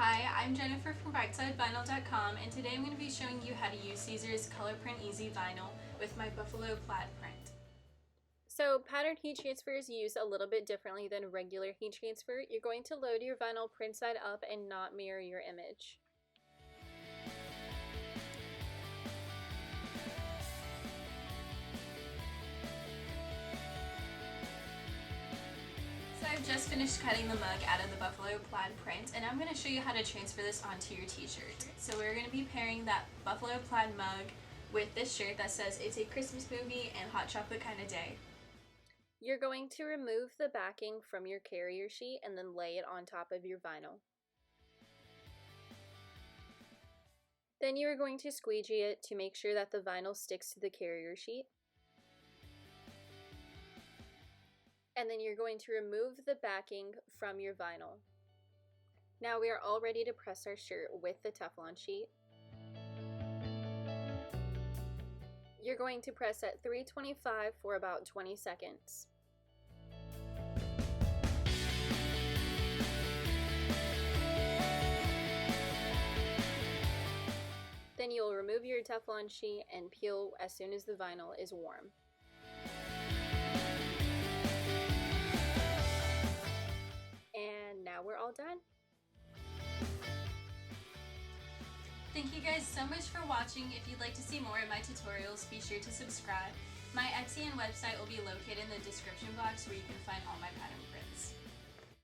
Hi, I'm Jennifer from BrightSideVinyl.com, and today I'm going to be showing you how to use Siser's Color Print Easy Vinyl with my buffalo plaid print. So pattern heat transfer is used a little bit differently than regular heat transfer. You're going to load your vinyl print side up and not mirror your image. So I've just finished cutting the mug out of the buffalo plaid print, and I'm going to show you how to transfer this onto your t-shirt. So we're going to be pairing that buffalo plaid mug with this shirt that says it's a Christmas movie and hot chocolate kind of day. You're going to remove the backing from your carrier sheet and then lay it on top of your vinyl. Then you are going to squeegee it to make sure that the vinyl sticks to the carrier sheet. And then you're going to remove the backing from your vinyl. Now we are all ready to press our shirt with the Teflon sheet. You're going to press at 325 for about 20 seconds. Then you'll remove your Teflon sheet and peel as soon as the vinyl is warm. And now we're all done. Thank you guys so much for watching. If you'd like to see more of my tutorials, be sure to subscribe. My Etsy and website will be located in the description box where you can find all my pattern